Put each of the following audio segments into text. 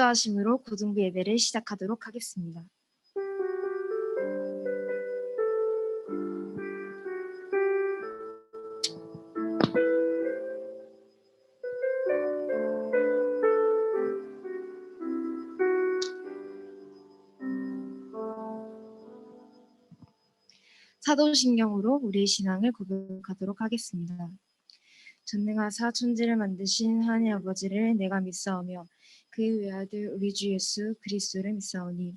기도하심으로 고등부 예배를 시작하도록 하겠습니다. 사도신경으로 우리의 신앙을 고백하도록 하겠습니다. 전능하사 천지를 만드신 하나님 아버지를 내가 믿사오며 그의 외아들 우리 주 예수 그리스도를 믿사오니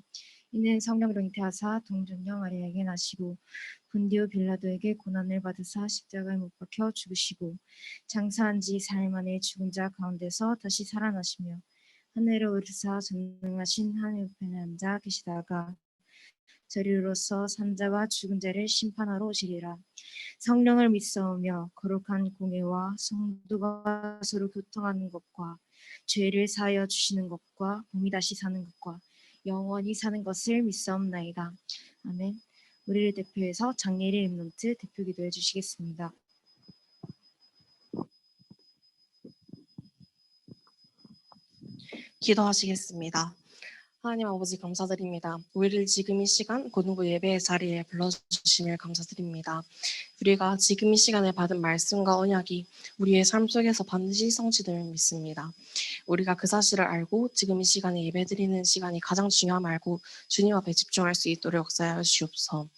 이는 성령으로 잉태하사 동정녀 마리아에게 나시고 본디오 빌라도에게 고난을 받으사 십자가에 못 박혀 죽으시고 장사한 지 4일 만에 죽은 자 가운데서 다시 살아나시며 하늘에 오르사 전능하신 하나님 우편에 앉아 계시다가 저리로서 산자와 죽은 자를 심판하러 오시리라. 성령을 믿사오며 거룩한 공예와 성도가 서로 교통하는 것과 죄를 사하여 주시는 것과 몸이 다시 사는 것과 영원히 사는 것을 믿사옵나이다. 아멘. 우리를 대표해서 장례일 렘넌트 대표 기도해 주시겠습니다. 기도하시겠습니다. 하나님 아버지 감사드립니다. 우리를 지금 이 시간 고등부 예배의 자리에 불러주심을 감사드립니다. 우리가 지금 이 시간에 받은 말씀과 언약이 우리의 삶 속에서 반드시 성취됨을 믿습니다. 우리가 그 사실을 알고 지금 이 시간에 예배드리는 시간이 가장 중요함을 알고 주님 앞에 집중할 수 있도록 역사하여 주시옵소서.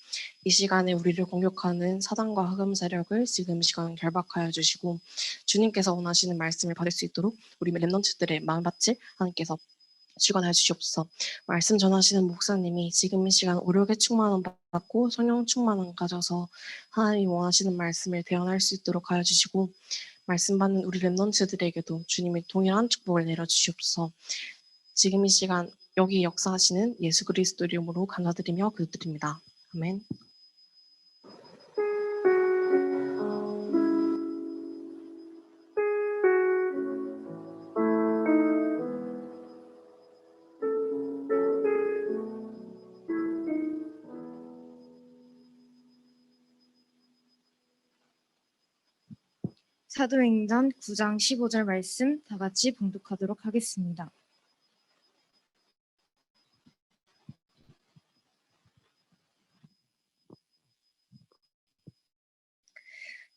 이 시간에 우리를 공격하는 사단과 흑암 세력을 지금 이 시간 결박하여 주시고 주님께서 원하시는 말씀을 받을 수 있도록 우리 렘넌트들의 마음밭을 하나님께서 주관해 주시옵소서. 말씀 전하시는 목사님이 지금 이 시간 오력의 충만함 받고 성령 충만함 가져서 하나님이 원하시는 말씀을 대언할 수 있도록 하여 주시고 말씀 받는 우리 렘넌트들에게도 주님의 동일한 축복을 내려주시옵소서. 지금 이 시간 여기 역사하시는 예수 그리스도 이름으로 감사드리며 기도드립니다. 아멘. 사도행전 9장 15절 말씀 다 같이 봉독하도록 하겠습니다.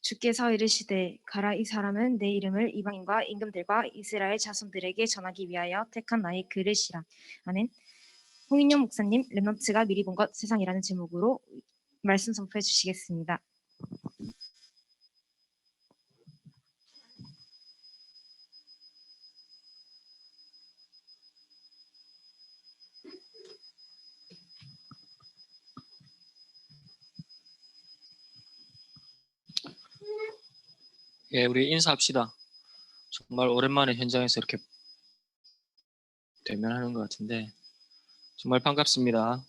주께서 이르시되 가라 이 사람은 내 이름을 이방인과 임금들과 이스라엘 자손들에게 전하기 위하여 택한 나의 그릇이라. 아멘. 홍인영 목사님 렘넌트가 미리 본 것 세상이라는 제목으로 말씀 선포해 주시겠습니다. 예, 우리 인사합시다. 정말 오랜만에 현장에서 이렇게 대면하는 것 같은데 정말 반갑습니다.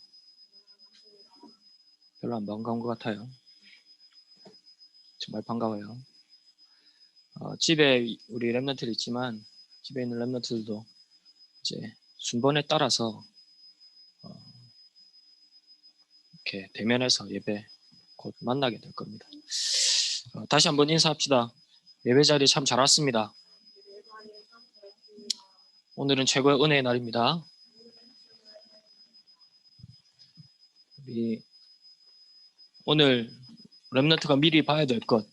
별로 안 반가운 것 같아요. 정말 반가워요. 집에 우리 렘넌트들 있지만 집에 있는 렘넌트들도 이제 순번에 따라서 이렇게 대면해서 예배 곧 만나게 될 겁니다. 다시 한번 인사합시다. 예배 자리에 참 잘 왔습니다. 오늘은 최고의 은혜의 날입니다. 우리 오늘 렘넌트가 미리 봐야 될 것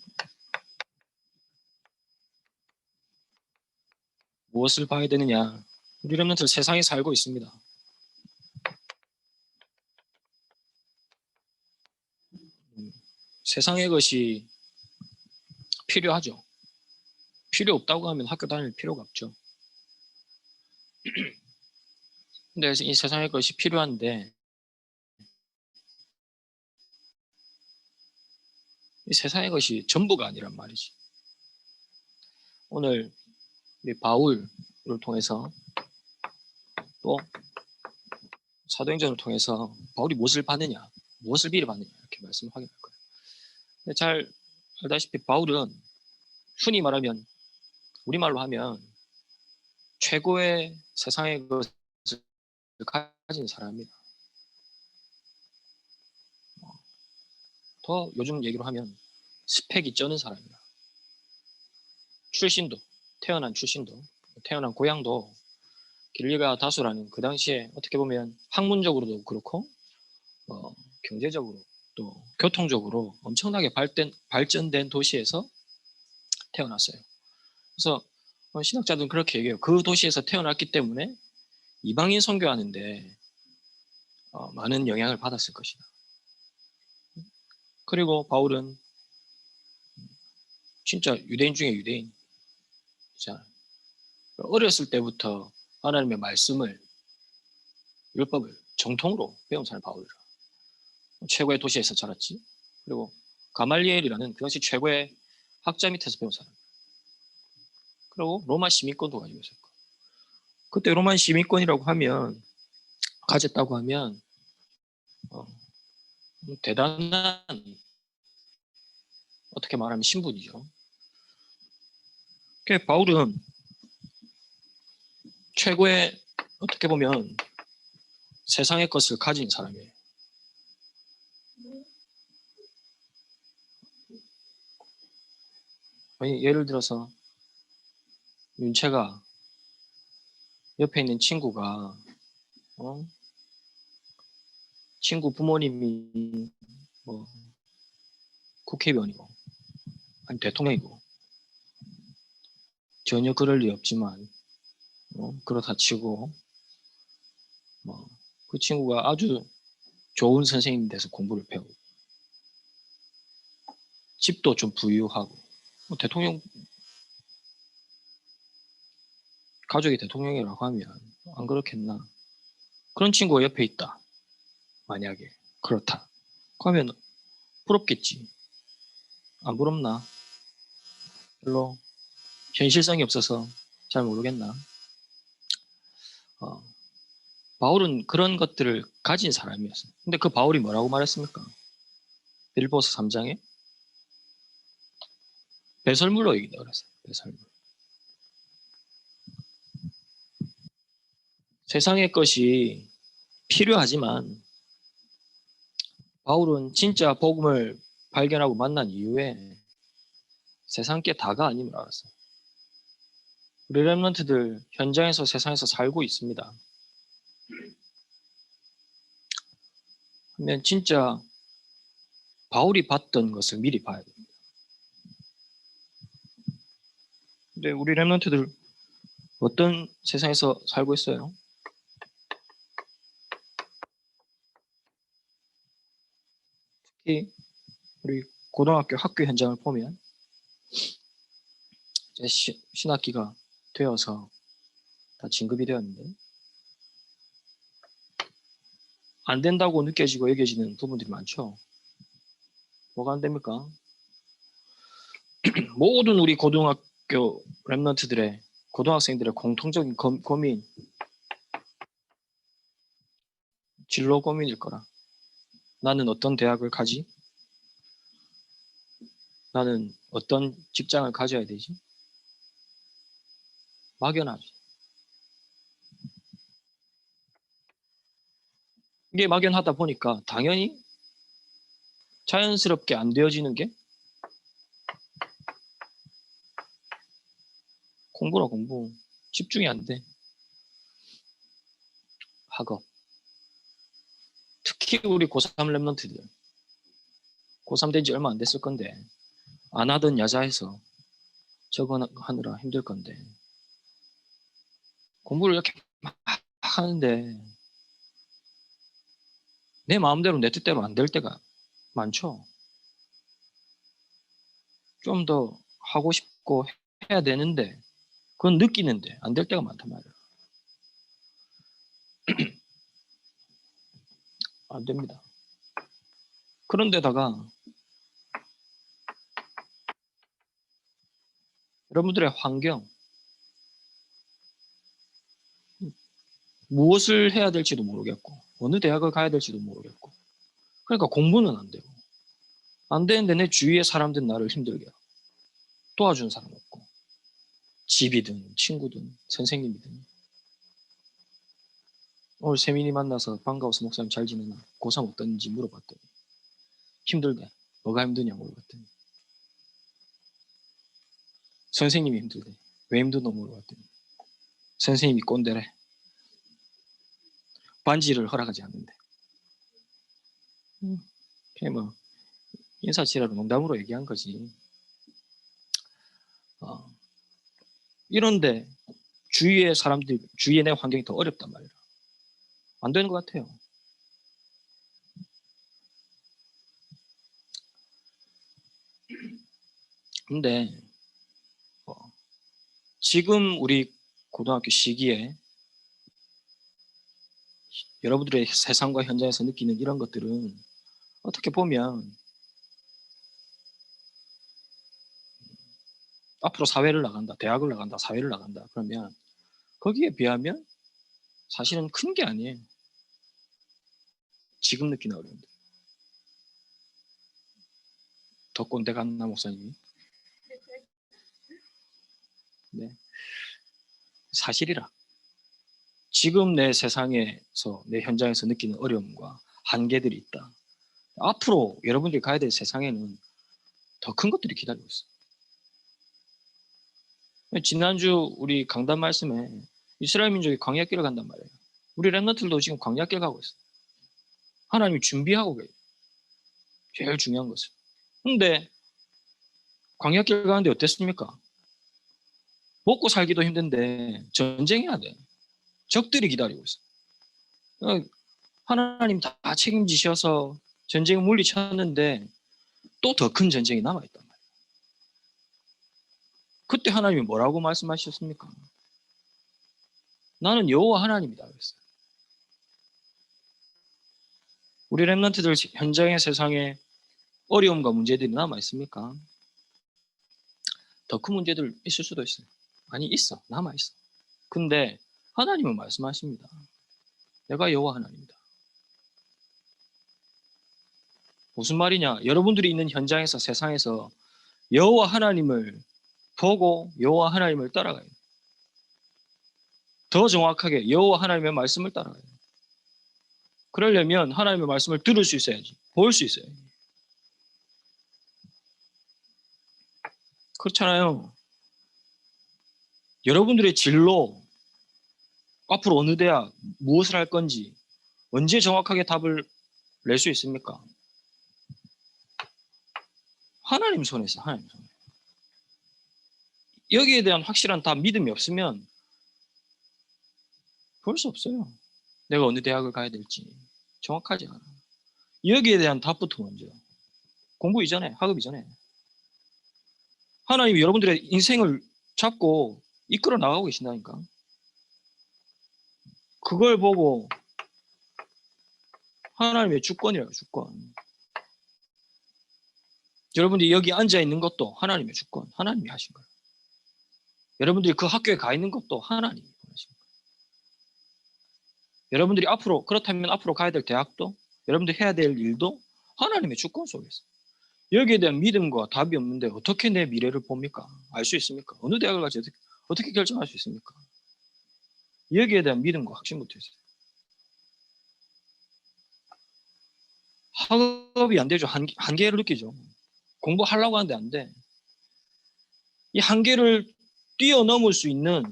무엇을 봐야 되느냐? 우리 렘넌트는 세상에 살고 있습니다. 세상의 것이 필요하죠. 필요 없다고 하면 학교 다닐 필요가 없죠. 근데 이 세상의 것이 필요한데 이 세상의 것이 전부가 아니란 말이지. 오늘 우리 바울을 통해서 또 사도행전을 통해서 바울이 무엇을 받느냐, 무엇을 비례받느냐 이렇게 말씀을 하게 될 거예요. 근데 잘 알다시피 바울은 흔히 말하면 우리말로 하면 최고의 세상의 것을 가진 사람입니다. 더 요즘 얘기로 하면 스펙이 쩌는 사람입니다. 출신도, 태어난 출신도, 태어난 고향도 길리가 다수라는 그 당시에 어떻게 보면 학문적으로도 그렇고 경제적으로 또 교통적으로 엄청나게 발전된 도시에서 태어났어요. 그래서 신학자들은 그렇게 얘기해요. 그 도시에서 태어났기 때문에 이방인 선교하는데 많은 영향을 받았을 것이다. 그리고 바울은 진짜 유대인 중에 유대인. 자, 어렸을 때부터 하나님의 말씀을, 율법을 정통으로 배운 사람이 바울이라. 최고의 도시에서 자랐지. 그리고 가말리엘이라는 그 당시 최고의 학자 밑에서 배운 사람. 그리고 로마 시민권도 가지고 있었고. 그때 로마 시민권이라고 하면, 가졌다고 하면 대단한, 어떻게 말하면 신분이죠. 그러니까 바울은 최고의, 어떻게 보면 세상의 것을 가진 사람이에요. 아니, 예를 들어서 윤채가 옆에 있는 친구가 친구 부모님이 뭐 국회의원이고 아니 대통령이고 전혀 그럴 리 없지만 그렇다 치고 그 친구가 아주 좋은 선생님이 돼서 공부를 배우고 집도 좀 부유하고 대통령 가족이 대통령이라고 하면 안 그렇겠나. 그런 친구가 옆에 있다. 만약에 그렇다. 그러면 부럽겠지. 안 부럽나? 별로 현실성이 없어서 잘 모르겠나. 바울은 그런 것들을 가진 사람이었어요. 근데 그 바울이 뭐라고 말했습니까? 빌보서 3장에 배설물로 얘기다 그랬어요. 배설물. 세상의 것이 필요하지만 바울은 진짜 복음을 발견하고 만난 이후에 세상 게 다가 아님을 알았어요. 우리 렘넌트들 현장에서 세상에서 살고 있습니다. 그러면 진짜 바울이 봤던 것을 미리 봐야 됩니다. 근데 우리 렘넌트들 어떤 세상에서 살고 있어요? 특히 우리 고등학교 학교 현장을 보면 이제 신학기가 되어서 다 진급이 되었는데 안 된다고 느껴지고 여겨지는 부분들이 많죠. 뭐가 안 됩니까? 모든 우리 고등학교 랩런트들의 고등학생들의 공통적인 고민, 진로 고민일 거라. 나는 어떤 대학을 가지? 나는 어떤 직장을 가져야 되지? 막연하지. 이게 막연하다 보니까 당연히 자연스럽게 안 되어지는 게 공부라 공부. 집중이 안 돼. 학업. 특히 우리 고3 랩런트들. 고3 된 지 얼마 안 됐을 건데 안 하던 야자해서 저거 하느라 힘들 건데 공부를 이렇게 막 하는데 내 마음대로 내 뜻대로 안 될 때가 많죠. 좀 더 하고 싶고 해야 되는데 그건 느끼는데 안 될 때가 많단 말이에요. 안 됩니다. 그런데다가 여러분들의 환경, 무엇을 해야 될지도 모르겠고 어느 대학을 가야 될지도 모르겠고 그러니까 공부는 안 되고 안 되는데 내 주위의 사람들은 나를 힘들게 하고 도와주는 사람 없고 집이든 친구든 선생님이든 오늘 세민이 만나서 반가워서 목사님 잘 지내나 고3 어떤지 물어봤더니 힘들대. 뭐가 힘드냐 물어봤더니 선생님이 힘들대. 왜 힘드노 물어봤더니 선생님이 꼰대래. 반지를 허락하지 않는데. 그게 뭐 인사치레로 농담으로 얘기한 거지. 이런데 주위의 사람들, 주위의 내 환경이 더 어렵단 말이야. 안 되는 것 같아요. 근데 지금 우리 고등학교 시기에 여러분들의 세상과 현장에서 느끼는 이런 것들은 어떻게 보면 앞으로 사회를 나간다, 대학을 나간다, 사회를 나간다 그러면 거기에 비하면 사실은 큰 게 아니에요. 지금 느끼는 어려움들. 더 꼰대 같나 목사님이? 네. 사실이라. 지금 내 세상에서, 내 현장에서 느끼는 어려움과 한계들이 있다. 앞으로 여러분들이 가야 될 세상에는 더 큰 것들이 기다리고 있어요. 지난주 우리 강단 말씀에 이스라엘 민족이 광야길을 간단 말이에요. 우리 랩런트들도 지금 광야길 가고 있어요. 하나님이 준비하고 계세요. 제일 중요한 것은. 근데 광야길 가는데 어땠습니까? 먹고 살기도 힘든데 전쟁해야 돼. 적들이 기다리고 있어. 하나님 다 책임지셔서 전쟁을 물리쳤는데 또 더 큰 전쟁이 남아있단 말이에요. 그때 하나님이 뭐라고 말씀하셨습니까? 나는 여호와 하나님이다 그랬어요. 우리 랩런트들 현장의 세상에 어려움과 문제들이 남아있습니까? 더 큰 문제들 있을 수도 있어요. 아니 있어. 남아있어. 근데 하나님은 말씀하십니다. 내가 여호와 하나님이다. 무슨 말이냐? 여러분들이 있는 현장에서 세상에서 여호와 하나님을 보고 여호와 하나님을 따라가야 돼요. 더 정확하게 여호와 하나님의 말씀을 따라가야 돼요. 그러려면 하나님의 말씀을 들을 수 있어야지. 볼 수 있어야지. 그렇잖아요. 여러분들의 진로, 앞으로 어느 대학, 무엇을 할 건지 언제 정확하게 답을 낼 수 있습니까? 하나님 손에서, 하나님 손에. 여기에 대한 확실한 다 믿음이 없으면 볼 수 없어요. 내가 어느 대학을 가야 될지 정확하지 않아. 여기에 대한 답부터 먼저. 공부 이전에, 학업 이전에. 하나님이 여러분들의 인생을 잡고 이끌어 나가고 계신다니까. 그걸 보고 하나님의 주권이라고, 주권. 여러분들이 여기 앉아 있는 것도 하나님의 주권, 하나님이 하신 거예요. 여러분들이 그 학교에 가 있는 것도 하나님이 보내신 거예요. 여러분들이 앞으로, 그렇다면 앞으로 가야 될 대학도, 여러분들이 해야 될 일도 하나님의 주권 속에 있어요. 여기에 대한 믿음과 답이 없는데 어떻게 내 미래를 봅니까? 알 수 있습니까? 어느 대학을 갈지 어떻게 결정할 수 있습니까? 여기에 대한 믿음과 확신부터 있어요. 학업이 안 되죠. 한계를 느끼죠. 공부하려고 하는데 안 돼. 이 한계를 뛰어넘을 수 있는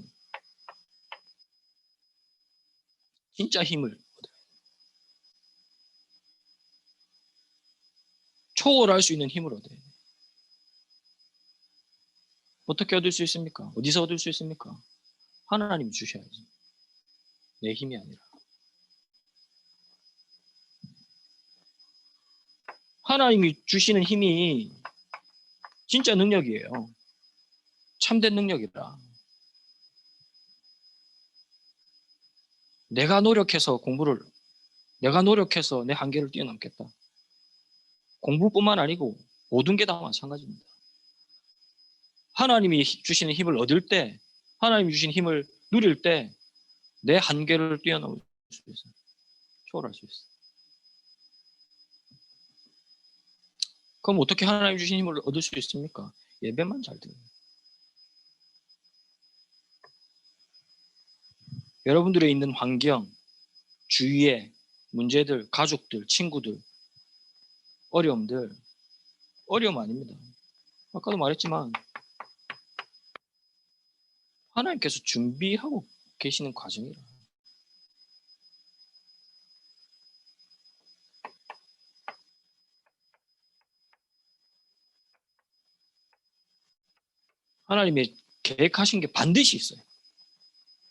진짜 힘을 얻어요. 초월할 수 있는 힘을 얻어요. 어떻게 얻을 수 있습니까? 어디서 얻을 수 있습니까? 하나님이 주셔야지. 내 힘이 아니라. 하나님이 주시는 힘이 진짜 능력이에요. 참된 능력이라. 내가 노력해서 내 한계를 뛰어넘겠다. 공부뿐만 아니고 모든 게 다 마찬가지입니다. 하나님이 주시는 힘을 얻을 때, 하나님이 주신 힘을 누릴 때 내 한계를 뛰어넘을 수 있어요. 초월할 수 있어요. 그럼 어떻게 하나님 주신 힘을 얻을 수 있습니까? 예배만 잘 드려요. 여러분들의 있는 환경, 주위의 문제들, 가족들, 친구들, 어려움들, 어려움 아닙니다. 아까도 말했지만 하나님께서 준비하고 계시는 과정이라. 하나님의 계획하신 게 반드시 있어요.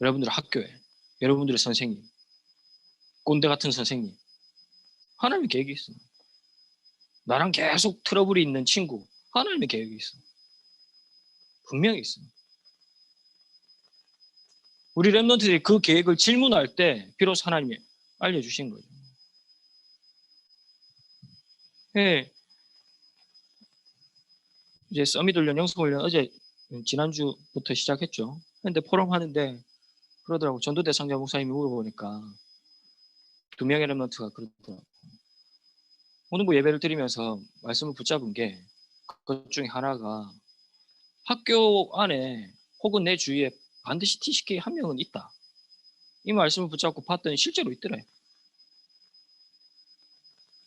여러분들 학교에, 여러분들의 선생님, 꼰대 같은 선생님, 하나님의 계획이 있어. 나랑 계속 트러블이 있는 친구, 하나님의 계획이 있어. 분명히 있어. 우리 랩런트들이 그 계획을 질문할 때 비로소 하나님이 알려주신 거죠. 예. 이제 서밋 훈련, 영성 훈련 어제 지난주부터 시작했죠. 근데 포럼 하는데 그러더라고. 전도대 상자 목사님이 물어보니까 2명의 랩런트가 그러더라고. 오늘 뭐 예배를 드리면서 말씀을 붙잡은 게 그것 중에 하나가 학교 안에 혹은 내 주위에 반드시 TCK 한 명은 있다. 이 말씀을 붙잡고 봤더니 실제로 있더래요.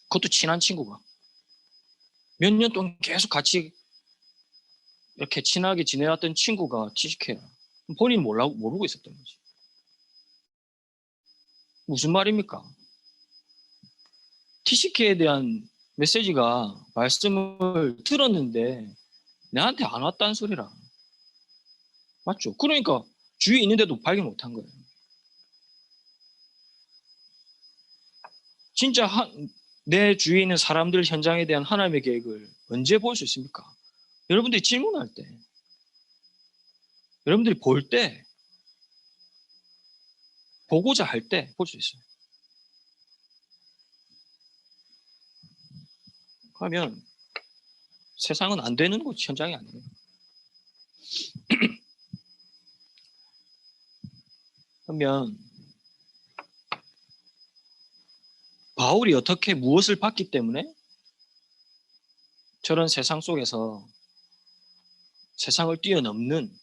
그것도 친한 친구가. 몇 년 동안 계속 같이 이렇게 친하게 지내왔던 친구가 TCK야. 본인은 모르고 있었던 거지. 무슨 말입니까? TCK에 대한 메시지가 말씀을 들었는데 내한테 안 왔다는 소리라. 맞죠? 그러니까 주위에 있는데도 발견 못한 거예요. 진짜 내 주위에 있는 사람들 현장에 대한 하나님의 계획을 언제 볼 수 있습니까? 여러분들이 질문할 때, 여러분들이 볼 때, 보고자 할 때 볼 수 있어요. 그러면 세상은 안 되는 곳 현장이 아니에요. 그러면 바울이 어떻게 무엇을 봤기 때문에 저런 세상 속에서 세상을 뛰어넘는,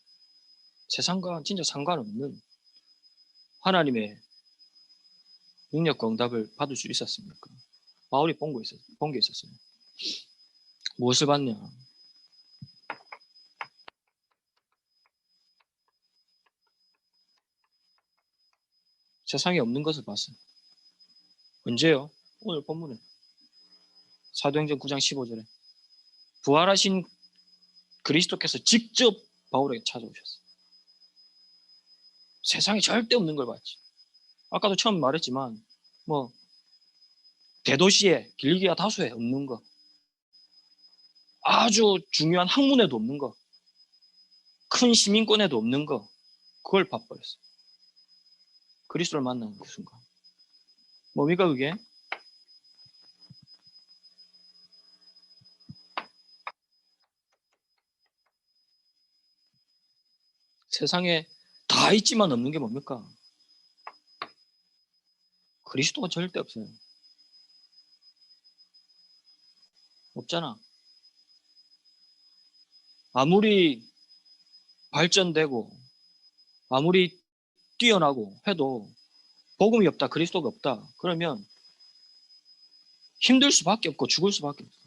세상과 진짜 상관없는 하나님의 능력과 응답을 받을 수 있었습니까? 바울이 본 게 있었어요. 무엇을 봤냐? 세상에 없는 것을 봤어요. 언제요? 오늘 본문에. 사도행전 9장 15절에 부활하신 그리스도께서 직접 바울에게 찾아오셨어요. 세상에 절대 없는 걸 봤지. 아까도 처음 말했지만 뭐 대도시에 길기가 다수에 없는 거, 아주 중요한 학문에도 없는 거, 큰 시민권에도 없는 거, 그걸 봐버렸어요. 그리스도를 만나는 그 순간. 뭡니까 그게? 세상에 다 있지만 없는 게 뭡니까? 그리스도가 절대 없어요. 없잖아. 아무리 발전되고 아무리 뛰어나고 해도 복음이 없다, 그리스도가 없다. 그러면 힘들 수밖에 없고 죽을 수밖에 없어.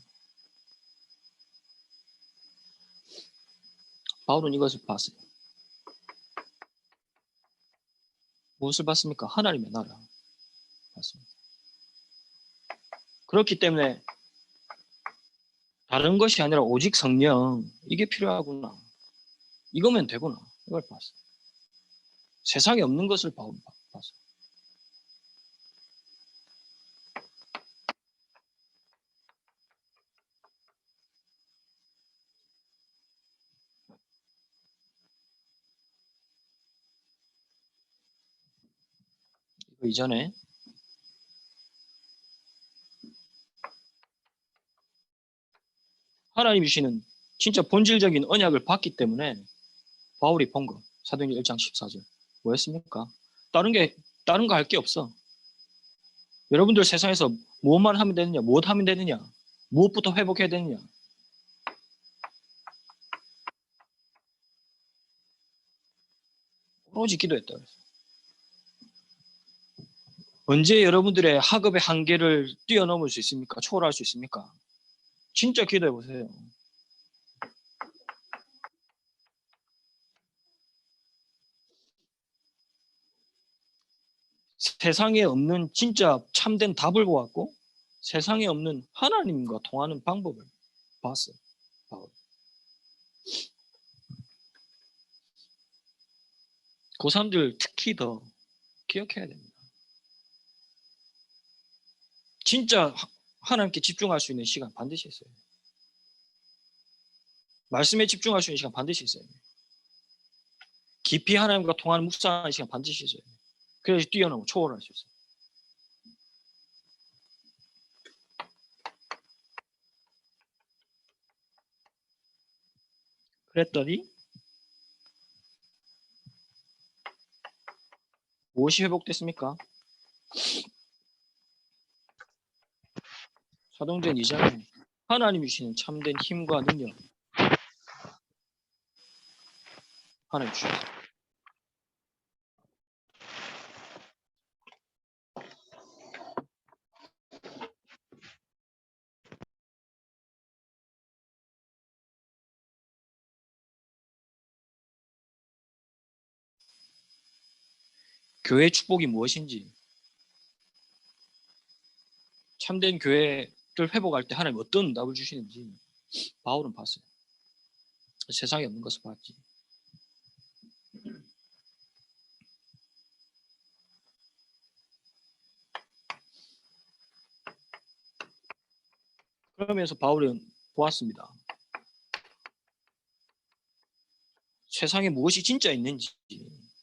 바울은 이것을 봤어요. 무엇을 봤습니까? 하나님의 나라 봤습니다. 그렇기 때문에 다른 것이 아니라 오직 성령, 이게 필요하구나. 이거면 되구나. 이걸 봤어요. 세상에 없는 것을 봤어요. 그 이전에 하나님이 주시는 진짜 본질적인 언약을 봤기 때문에 바울이 본 거. 사도행전 1장 14절. 뭐였습니까? 다른 거 할 게 없어. 여러분들 세상에서 무엇만 하면 되느냐? 무엇 하면 되느냐? 무엇부터 회복해야 되느냐? 오로지 기도했다 그랬어요. 언제 여러분들의 학업의 한계를 뛰어넘을 수 있습니까? 초월할 수 있습니까? 진짜 기도해 보세요. 세상에 없는 진짜 참된 답을 보았고 세상에 없는 하나님과 통하는 방법을 봤어요. 바울. 고3들 특히 더 기억해야 됩니다. 진짜 하나님께 집중할 수 있는 시간 반드시 있어요. 말씀에 집중할 수 있는 시간 반드시 있어요. 깊이 하나님과 통하는 묵상하는 시간 반드시 있어요. 그래야지 뛰어넘고 초월할 수 있어요. 그랬더니 무엇이 회복됐습니까? 사도행전 2장에 하나님이 주시는 참된 힘과 능력 하나님 주셨어요. 교회의 축복이 무엇인지, 참된 교회를 회복할 때 하나님 어떤 응답을 주시는지 바울은 봤어요. 세상에 없는 것을 봤지. 그러면서 바울은 보았습니다. 세상에 무엇이 진짜 있는지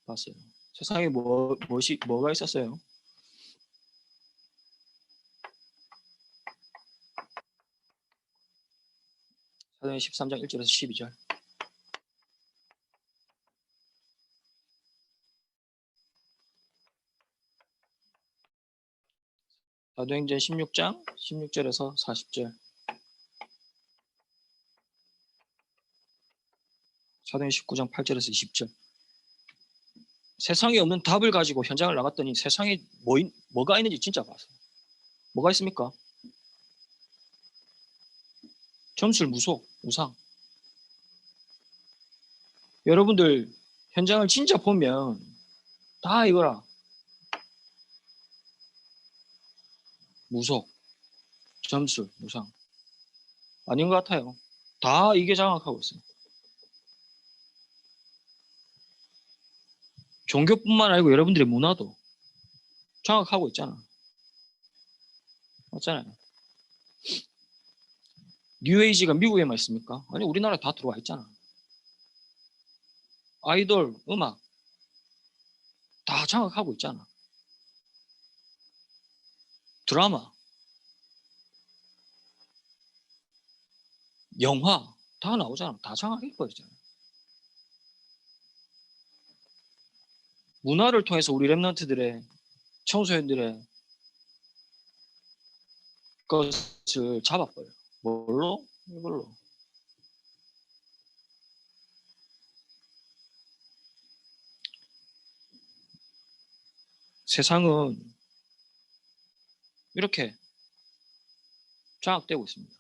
봤어요. 세상에 뭐가 있었어요? 사도행전 13장 1절에서 12절. 사도행전 16장 16절에서 40절. 사도행전 19장 8절에서 20절. 세상에 없는 답을 가지고 현장을 나갔더니 세상에 뭐가 있는지 진짜 봤어요. 뭐가 있습니까? 점술, 무속, 우상. 여러분들 현장을 진짜 보면 다 이거라. 무속, 점술, 우상. 아닌 것 같아요. 다 이게 장악하고 있어요. 종교뿐만 아니고 여러분들의 문화도 장악하고 있잖아. 맞잖아요. 뉴에이지가 미국에만 있습니까? 아니, 우리나라에 다 들어와 있잖아. 아이돌, 음악 다 장악하고 있잖아. 드라마, 영화 다 나오잖아. 다 장악해버리잖아. 문화를 통해서 우리 랩런트들의, 청소년들의 것을 잡아버려. 뭘로? 이걸로. 세상은 이렇게 장악되고 있습니다.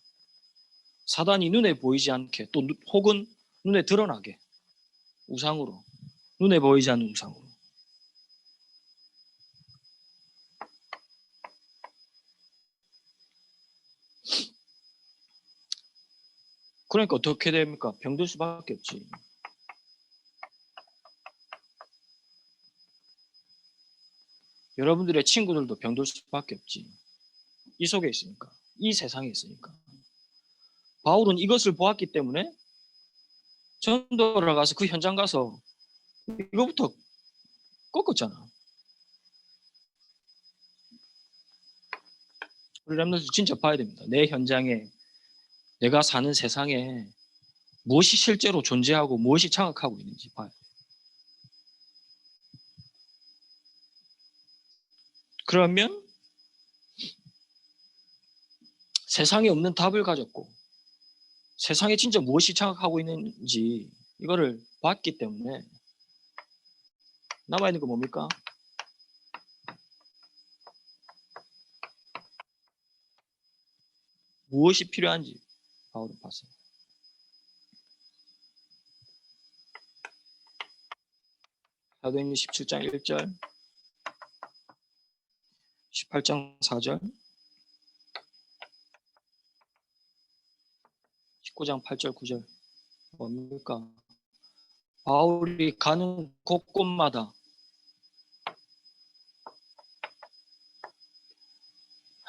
사단이 눈에 보이지 않게, 또 혹은 눈에 드러나게, 우상으로, 눈에 보이지 않는 우상으로. 그러니까 어떻게 됩니까? 병들 수밖에 없지. 여러분들의 친구들도 병들 수밖에 없지. 이 속에 있으니까, 이 세상에 있으니까. 바울은 이것을 보았기 때문에 전도를 가서 그 현장 가서 이거부터 꺾었잖아. 우리 랩런트 진짜 봐야 됩니다. 내 현장에, 내가 사는 세상에 무엇이 실제로 존재하고 무엇이 장악하고 있는지 봐야 돼. 그러면 세상에 없는 답을 가졌고 세상에 진짜 무엇이 장악하고 있는지 이거를 봤기 때문에 남아있는 거 뭡니까? 무엇이 필요한지 바울은 봤어요. 사도행전 17장 1절, 18장 4절, 19장 8절 9절 뭡니까? 바울이 가는 곳곳마다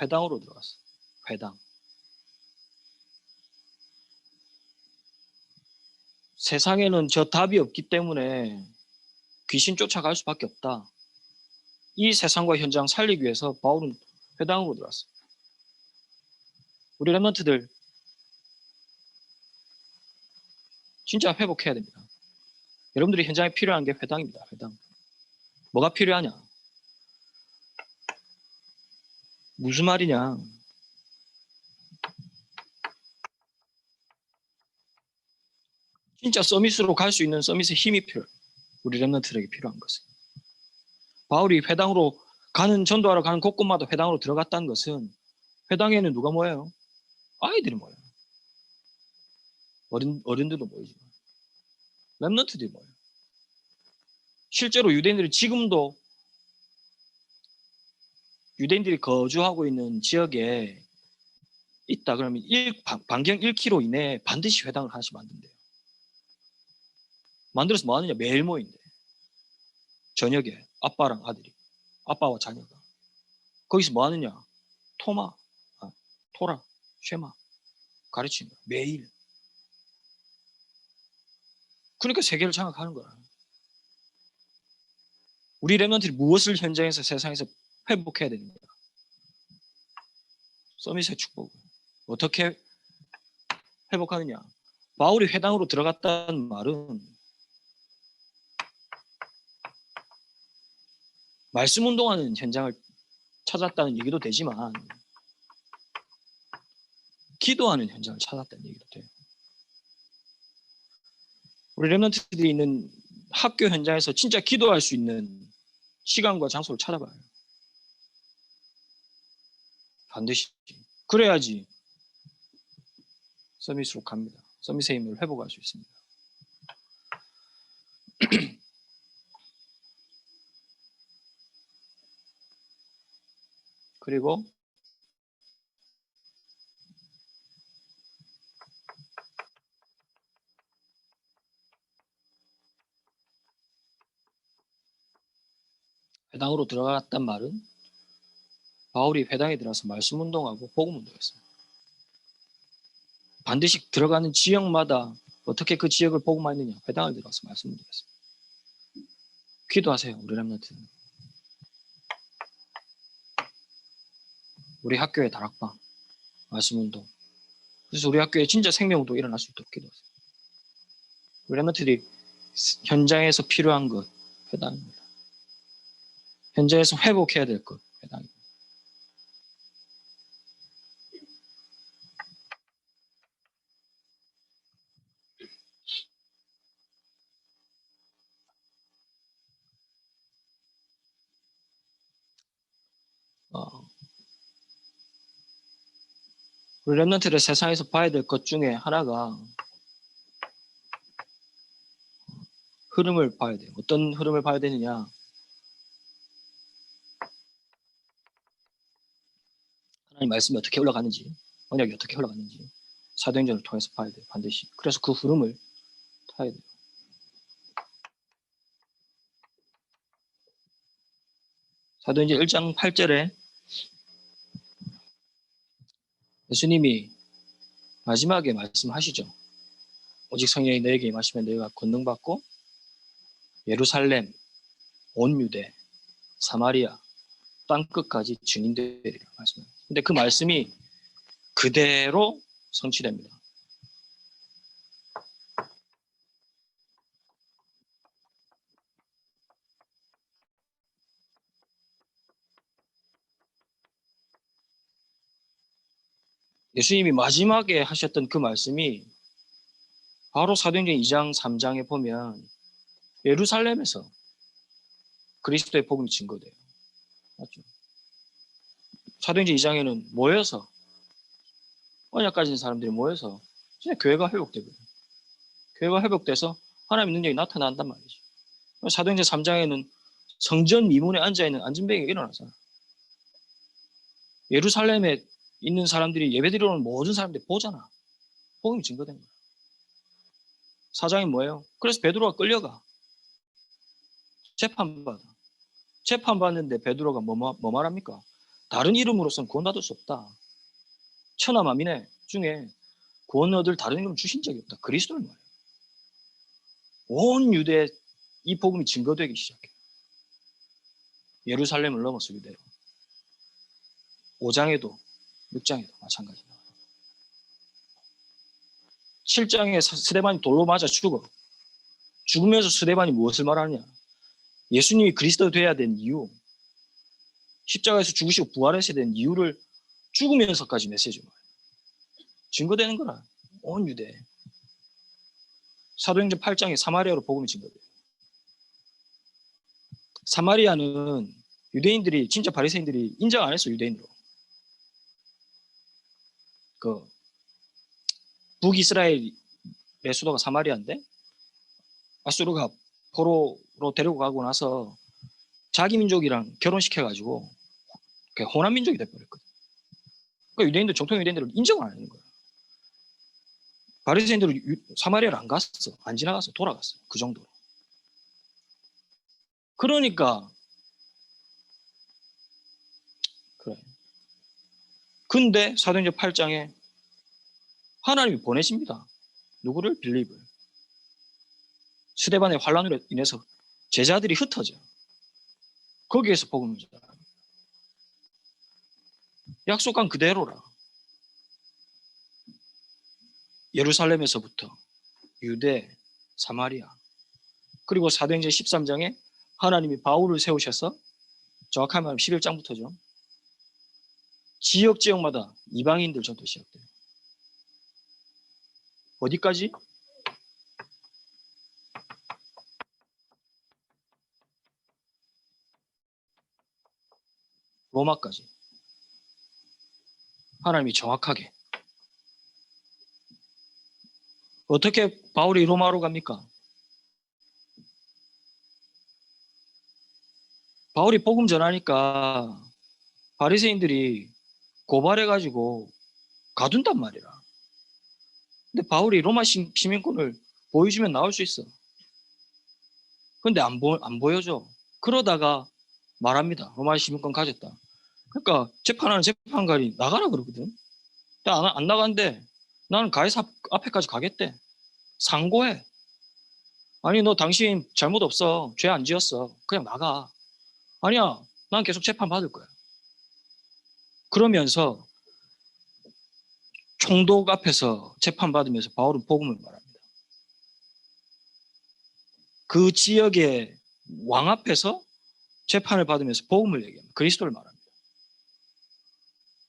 회당으로 들어갔어요. 회당. 세상에는 저 답이 없기 때문에 귀신 쫓아갈 수밖에 없다. 이 세상과 현장 살리기 위해서 바울은 회당으로 들어왔어요. 우리 렘넌트들 진짜 회복해야 됩니다. 여러분들이 현장에 필요한 게 회당입니다. 회당. 뭐가 필요하냐? 무슨 말이냐? 진짜 서밋으로 갈 수 있는 서밋의 힘이 필요해요. 우리 렘넌트들에게 필요한 것은. 바울이 회당으로 전도하러 가는 곳곳마다 회당으로 들어갔다는 것은 회당에는 누가 모여요? 아이들이 모여요. 어른들도 모이지만 렘넌트들이 모여요. 실제로 유대인들이 지금도 유대인들이 거주하고 있는 지역에 있다 그러면 반경 1km 이내에 반드시 회당을 하나씩 만든대요. 만들어서 뭐 하느냐? 매일 모인대. 저녁에 아빠랑 아들이, 아빠와 자녀가 거기서 뭐 하느냐? 토라, 쉐마 가르치는 거야. 매일. 그러니까 세계를 장악하는 거야. 우리 렘넌트들이 무엇을 현장에서 세상에서 회복해야 됩니다. 서밋의 축복을 어떻게 회복하느냐? 바울이 회당으로 들어갔다는 말은 말씀 운동하는 현장을 찾았다는 얘기도 되지만 기도하는 현장을 찾았다는 얘기도 돼요. 우리 렘넌트들이 있는 학교 현장에서 진짜 기도할 수 있는 시간과 장소를 찾아봐요. 반드시. 그래야지 서밋으로 갑니다. 서밋의 힘을 회복할 수 있습니다. 그리고 회당으로 들어갔단 말은 바울이 회당에 들어가서 말씀 운동하고 복음 운동했어요. 반드시 들어가는 지역마다 어떻게 그 지역을 복음하느냐? 회당을 들어가서 말씀 운동했어요. 기도하세요, 우리 렘넌트는. 우리 학교의 다락방, 말씀 운동. 그래서 우리 학교에 진짜 생명운동 일어날 수 있도록 기도하세요. 우리 렘넌트들이 현장에서 필요한 것, 회당입니다. 현장에서 회복해야 될 것, 회당입니다. 우리 렘넌트를 세상에서 봐야 될 것 중에 하나가 흐름을 봐야 돼요. 어떤 흐름을 봐야 되느냐? 하나님 말씀이 어떻게 흘러가는지, 언약이 어떻게 흘러가는지 사도행전을 통해서 봐야 돼요. 반드시. 그래서 그 흐름을 타야 돼요. 사도행전 1장 8절에 예수님이 마지막에 말씀하시죠. 오직 성령이 너에게 임하시면 너희가 권능받고 예루살렘, 온 유대, 사마리아, 땅끝까지 증인되리라 말씀합니다. 근데 그 말씀이 그대로 성취됩니다. 예수님이 마지막에 하셨던 그 말씀이 바로 사도행전 2장, 3장에 보면 예루살렘에서 그리스도의 복음이 증거돼요. 맞죠? 사도행전 2장에는 모여서 언약 가진 사람들이 모여서 진짜 교회가 회복되거든요. 교회가 회복돼서 하나님의 능력이 나타난단 말이죠. 사도행전 3장에는 성전 미문에 앉아있는 안진뱅이가 일어나잖아. 예루살렘에 있는 사람들이 예배드리러 오는 모든 사람들이 보잖아. 복음이 증거된 거야. 사장이 뭐예요? 그래서 베드로가 끌려가. 재판받아. 재판받는데 베드로가 뭐 말합니까? 다른 이름으로서는 구원받을 수 없다. 천하 만민의 중에 구원 얻을 다른 이름 주신 적이 없다. 그리스도를 말해요. 온 유대에 이 복음이 증거되기 시작해요. 예루살렘을 넘어서 유대로. 5장에도 6장에도 마찬가지다. 7장에 스데반이 돌로 맞아 죽어. 죽으면서 스데반이 무엇을 말하느냐? 예수님이 그리스도 돼야 된 이유, 십자가에서 죽으시고 부활하셔야 된 이유를 죽으면서까지 메시지를 말해요. 증거되는 거라. 온 유대. 사도행전 8장에 사마리아로 복음이 증거돼요. 사마리아는 유대인들이, 진짜 바리새인들이 인정 안 했어요. 유대인으로. 그 북이스라엘의 수도가 사마리아인데 아수르가 포로로 데리고 가고 나서 자기 민족이랑 결혼시켜가지고 호남 민족이 돼버렸거든. 그러니까 유대인들, 정통 유대인들을 인정을 안 하는 거야. 바리새인들은 사마리아를 안 갔어. 안 지나갔어. 돌아갔어. 그 정도로. 그러니까 그래. 근데 사도행전 8장에 하나님이 보내십니다. 누구를? 빌립을. 스데반의 환란으로 인해서 제자들이 흩어져. 거기에서 복음을 전하라. 약속한 그대로라. 예루살렘에서부터 유대, 사마리아, 그리고 사도행전 13장에 하나님이 바울을 세우셔서, 정확하게 말하면 11장부터죠. 지역마다 이방인들 전도 시작돼요. 어디까지? 로마까지. 하나님이 정확하게. 어떻게 바울이 로마로 갑니까? 바울이 복음 전하니까 바리새인들이 고발해가지고 가둔단 말이라. 근데 바울이 로마 시민권을 보여주면 나올 수 있어. 근데 안 보여줘. 그러다가 말합니다. 로마 시민권 가졌다. 그러니까 재판하는 재판관이 나가라 그러거든. 안 나간대. 나는 가이사 앞에까지 가겠대. 상고해. 아니 너 당신 잘못 없어. 죄 안 지었어. 그냥 나가. 아니야. 난 계속 재판 받을 거야. 그러면서 총독 앞에서 재판 받으면서 바울은 복음을 말합니다. 그 지역의 왕 앞에서 재판을 받으면서 복음을 얘기합니다. 그리스도를 말합니다.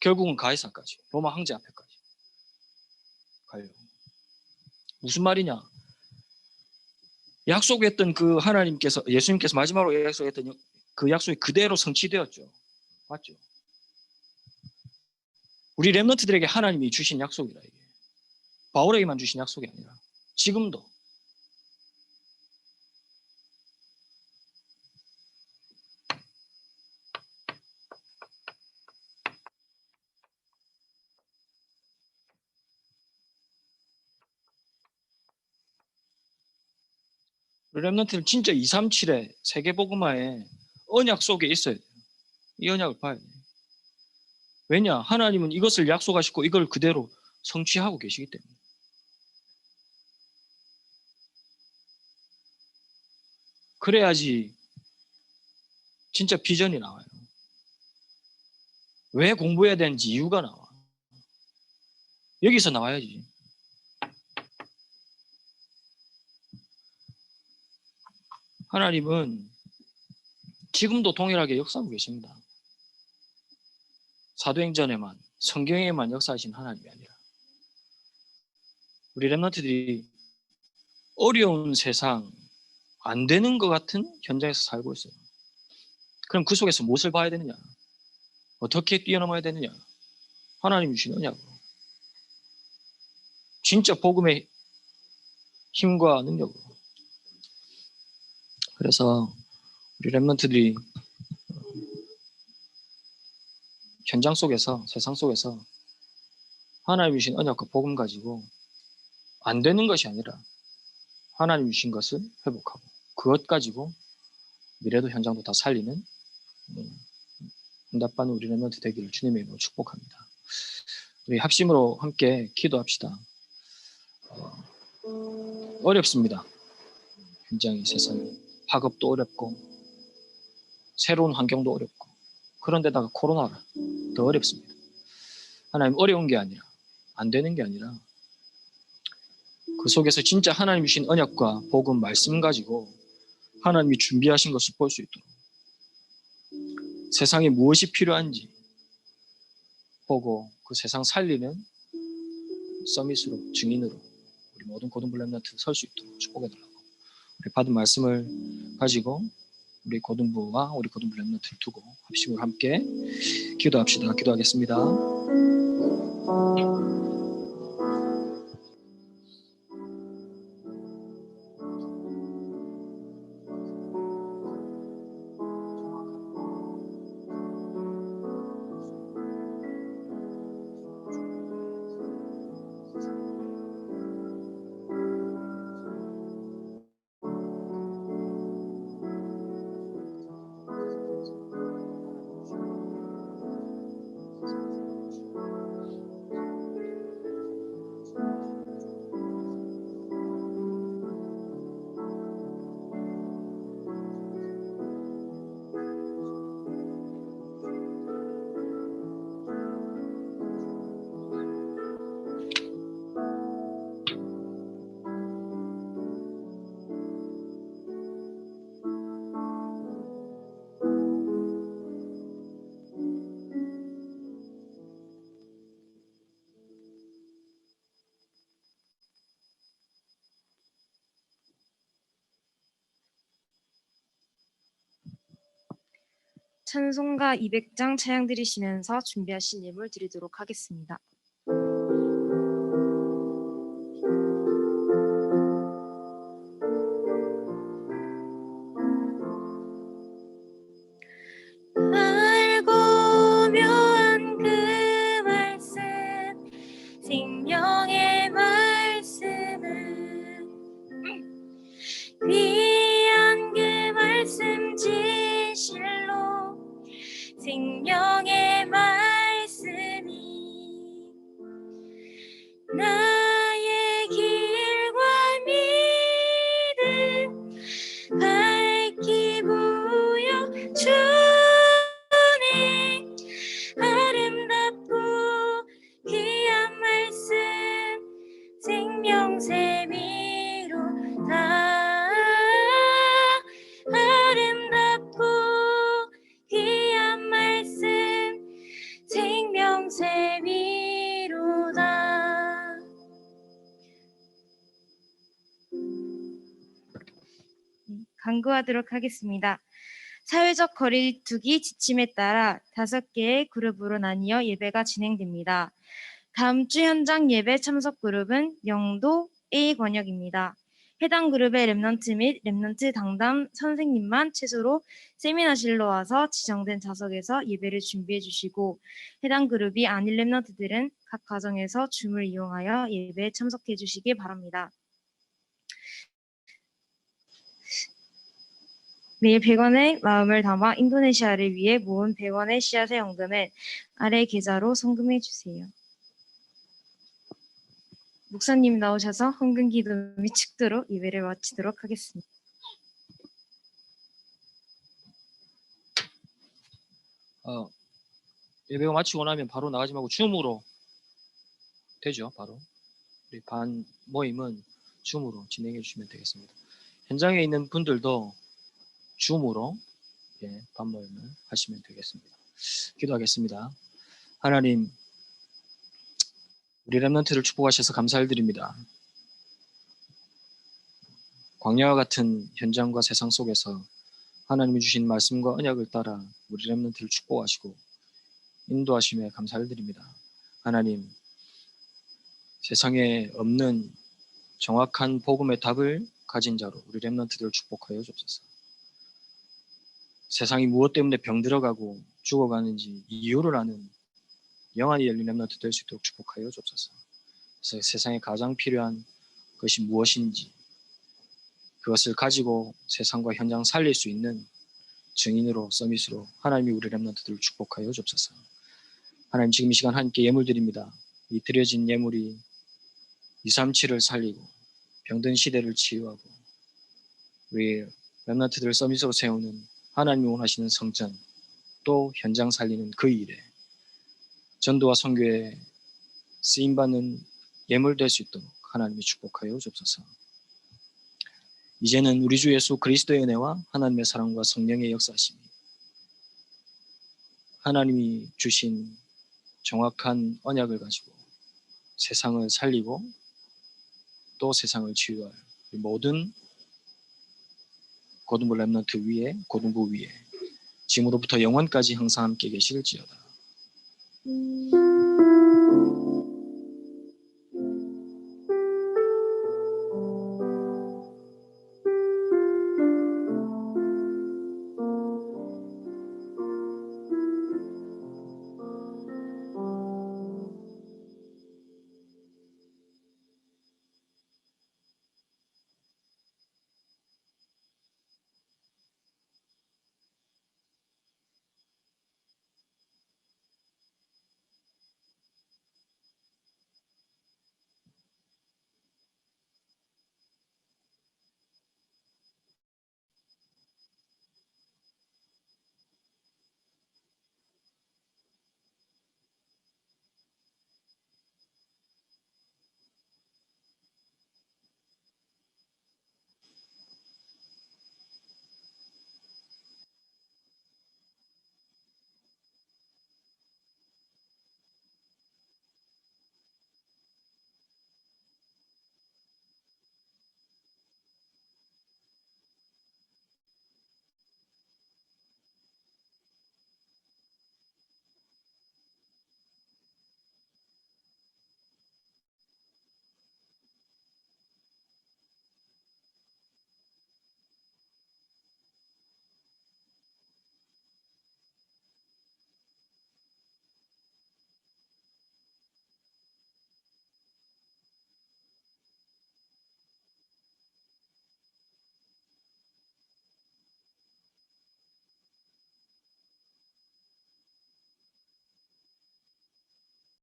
결국은 가이사까지, 로마 황제 앞에까지 가요. 무슨 말이냐? 약속했던 그 하나님께서, 예수님께서 마지막으로 약속했던 그 약속이 그대로 성취되었죠. 맞죠? 우리 렘넌트들에게 하나님이 주신 약속이라, 이게. 바울에게만 주신 약속이 아니라 지금도. 우리 렘넌트는 진짜 237의 세계복음화에 언약 속에 있어야 돼요. 이 언약을 봐야 돼요. 왜냐? 하나님은 이것을 약속하시고 이걸 그대로 성취하고 계시기 때문에. 그래야지 진짜 비전이 나와요. 왜 공부해야 되는지 이유가 나와. 여기서 나와야지. 하나님은 지금도 동일하게 역사하고 계십니다. 사도행전에만, 성경에만 역사하신 하나님이 아니라 우리 렘넌트들이 어려운 세상, 안 되는 것 같은 현장에서 살고 있어요. 그럼 그 속에서 무엇을 봐야 되느냐? 어떻게 뛰어넘어야 되느냐? 하나님이 주신 언약으로. 진짜 복음의 힘과 능력으로. 그래서 우리 렘넌트들이 현장 속에서, 세상 속에서 하나님이 주신 언약과 복음 가지고 안 되는 것이 아니라 하나님 주신 것을 회복하고 그것 가지고 미래도 현장도 다 살리는 응답받는 우리 렘넌트 되기를 주님의 이름으로 축복합니다. 우리 합심으로 함께 기도합시다. 어렵습니다. 굉장히 세상이 학업도 어렵고 새로운 환경도 어렵고 그런데다가 코로나라 더 어렵습니다. 하나님 어려운 게 아니라 안 되는 게 아니라 그 속에서 진짜 하나님 주신 언약과 복음 말씀 가지고 하나님이 준비하신 것을 볼 수 있도록 세상에 무엇이 필요한지 보고 그 세상 살리는 서밋으로 증인으로 우리 모든 고등부 렘넌트 설 수 있도록 축복해달라고 우리 받은 말씀을 가지고 우리 고등부와 우리 고등부 렘넌트를 두고 합심으로 함께 기도합시다. 기도하겠습니다. 찬송가 200장 찬양 드리시면서 준비하신 예물 드리도록 하겠습니다. 알고 묘한 그 말씀 생명의 말씀은 귀한 그 말씀 진실로 생명의 말씀이 나의 길과 믿음 밝히 보여 주네 아름답고 귀한 말씀 생명샘이로다 아름답고 귀한 말씀 생명샘이로다. 간구하도록 하겠습니다. 사회적 거리두기 지침에 따라 5개의 그룹으로 나뉘어 예배가 진행됩니다. 다음 주 현장 예배 참석 그룹은 영도 A 권역입니다. 해당 그룹의 렘넌트 및 렘넌트 당담 선생님만 최소로 세미나실로 와서 지정된 좌석에서 예배를 준비해 주시고 해당 그룹이 아닌 렘넌트들은 각 가정에서 줌을 이용하여 예배에 참석해 주시기 바랍니다. 매일 100원의 마음을 담아 인도네시아를 위해 모은 100원의 씨앗의 헌금은 아래 계좌로 송금해 주세요. 목사님 나오셔서 헌금 기도 및 축도로 예배를 마치도록 하겠습니다. 예배가 마치고 나면 바로 나가지 말고 줌으로 되죠. 바로 우리 반 모임은 줌으로 진행해 주시면 되겠습니다. 현장에 있는 분들도 줌으로 반 모임을 하시면 되겠습니다. 기도하겠습니다. 하나님, 우리 렘넌트를 축복하셔서 감사드립니다. 광야와 같은 현장과 세상 속에서 하나님이 주신 말씀과 언약을 따라 우리 렘넌트를 축복하시고 인도하심에 감사를 드립니다. 하나님, 세상에 없는 정확한 복음의 답을 가진 자로 우리 렘넌트들을 축복하여 주옵소서. 세상이 무엇 때문에 병들어가고 죽어가는지 이유를 아는 영안이 열린 렘넌트 될 수 있도록 축복하여 주옵소서. 그래서 세상에 가장 필요한 것이 무엇인지 그것을 가지고 세상과 현장 살릴 수 있는 증인으로 서밋으로 하나님이 우리 렘넌트들을 축복하여 주옵소서. 하나님 지금 이 시간 하나님께 예물 드립니다. 이 드려진 예물이 237을 살리고 병든 시대를 치유하고 우리 렘넌트들을 서밋으로 세우는 하나님이 원하시는 성전 또 현장 살리는 그 일에 전도와 선교에 쓰임받는 예물 될 수 있도록 하나님이 축복하여 주옵소서. 이제는 우리 주 예수 그리스도의 은혜와 하나님의 사랑과 성령의 역사심이 하나님이 주신 정확한 언약을 가지고 세상을 살리고 또 세상을 치유할 모든 고등부 렘넌트 위에 고등부 위에 지금으로부터 영원까지 항상 함께 계실지어다.